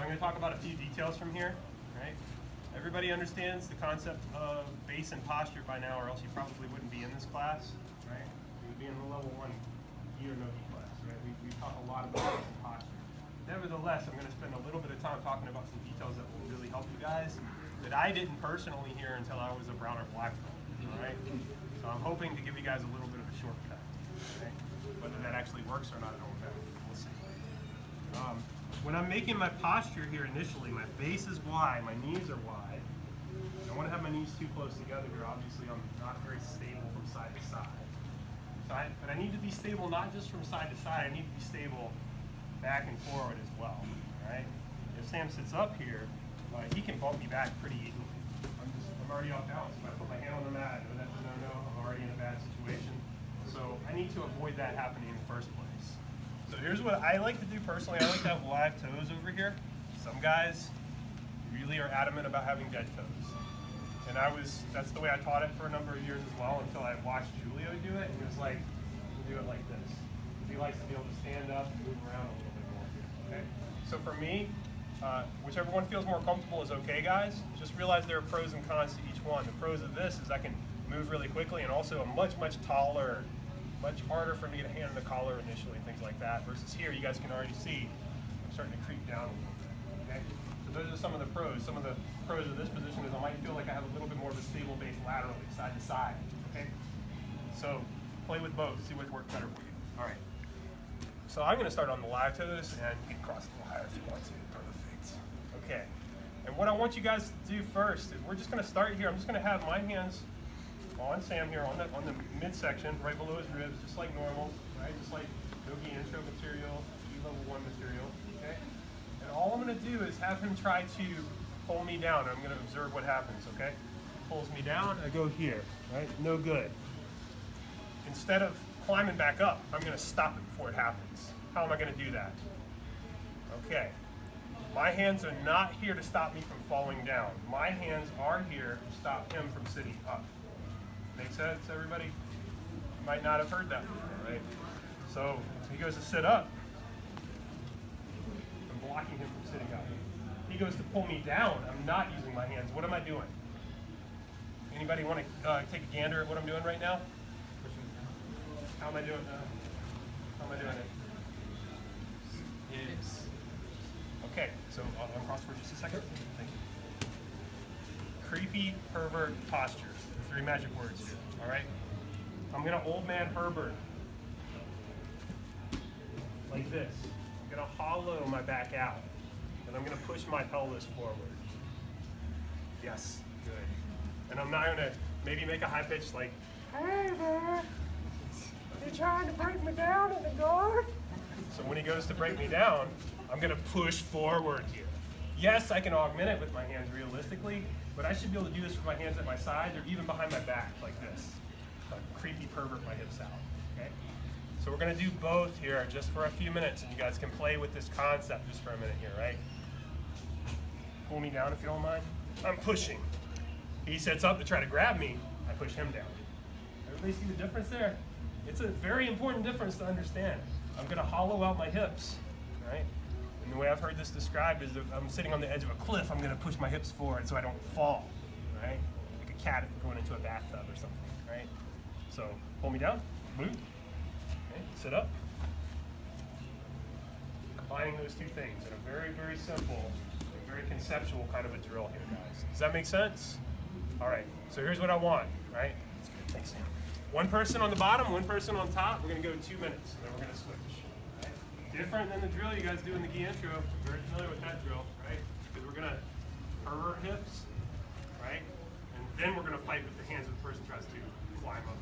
I'm going to talk about a few details from here, right? Everybody understands the concept of base and posture by now, or else you probably wouldn't be in this class, right? You would be in the level 1 E or no E class, right? We talk a lot about base and posture. Nevertheless, I'm going to spend a little bit of time talking about some details that will really help you guys that I didn't personally hear until I was a brown or black belt, all right? So I'm hoping to give you guys a little bit of a shortcut, okay? Whether that actually works or not, I don't know. We'll see. When I'm making my posture here initially, my base is wide, my knees are wide. I don't want to have my knees too close together here. Obviously, I'm not very stable from side to side. But I need to be stable not just from side to side, I need to be stable back and forward as well, right? If Sam sits up here, he can bump me back pretty easily. I'm already off balance. If I put my hand on the mat, I know that's a no-no, I'm already in a bad situation. So I need to avoid that happening in the first place. So here's what I like to do personally. I like to have live toes over here. Some guys really are adamant about having dead toes. And that's the way I taught it for a number of years as well, until I watched Julio do it, and it was like, do it like this. He likes to be able to stand up and move around a little bit more, okay? So for me, whichever one feels more comfortable is okay, guys. Just realize there are pros and cons to each one. The pros of this is I can move really quickly, and also I'm much, much taller, much harder for me to get a hand in the collar initially and things like that, versus here, you guys can already see I'm starting to creep down a little bit, okay? So those are some of the pros. Some of the pros of this position is I might feel like I have a little bit more of a stable base laterally, side to side, okay? So play with both, see what works better for you. All right. So I'm going to start on the live toes, and you can cross a little higher if you want to. Perfect. Okay. And what I want you guys to do first is we're just going to start here. I'm just going to have my hands on Sam here on the midsection, right below his ribs, just like normal, right? Just like no-gi intro material, level 1 material, okay? And all I'm going to do is have him try to pull me down. I'm going to observe what happens, okay? Pulls me down, I go here, right? No good. Instead of climbing back up, I'm going to stop it before it happens. How am I going to do that? Okay. My hands are not here to stop me from falling down. My hands are here to stop him from sitting up. Make sense, everybody? You might not have heard that before, right? So he goes to sit up. I'm blocking him from sitting up. He goes to pull me down. I'm not using my hands. What am I doing? Anybody want to take a gander at what I'm doing right now? How am I doing? How am I doing it? Yes. Okay, so I'll uncross for just a second. Thank you. Creepy pervert posture. 3 magic words here. All right. I'm gonna old man Herbert like this. I'm gonna hollow my back out, and I'm gonna push my pelvis forward. Yes, good. And I'm not gonna maybe make a high pitch like, "Hey there, you trying to break me down in the guard?" So when he goes to break me down, I'm gonna push forward here. Yes, I can augment it with my hands realistically, but I should be able to do this with my hands at my sides or even behind my back like this. Like creepy pervert my hips out, okay? So we're gonna do both here just for a few minutes, and you guys can play with this concept just for a minute here, right? Pull me down if you don't mind. I'm pushing. He sits up to try to grab me, I push him down. Everybody see the difference there? It's a very important difference to understand. I'm gonna hollow out my hips, right? And the way I've heard this described is if I'm sitting on the edge of a cliff, I'm gonna push my hips forward so I don't fall, right? Like a cat going into a bathtub or something, right? So pull me down, move, okay, sit up. Combining those two things in a very, very simple, and very conceptual kind of a drill here, guys. Does that make sense? All right, so here's what I want, right? Thanks, Sam. One person on the bottom, one person on top. We're gonna go 2 minutes, and then we're gonna switch. Different than the drill you guys do in the gi intro. I'm very familiar with that drill, right? Because we're gonna pervert hips, right? And then we're gonna fight with the hands if the person tries to climb up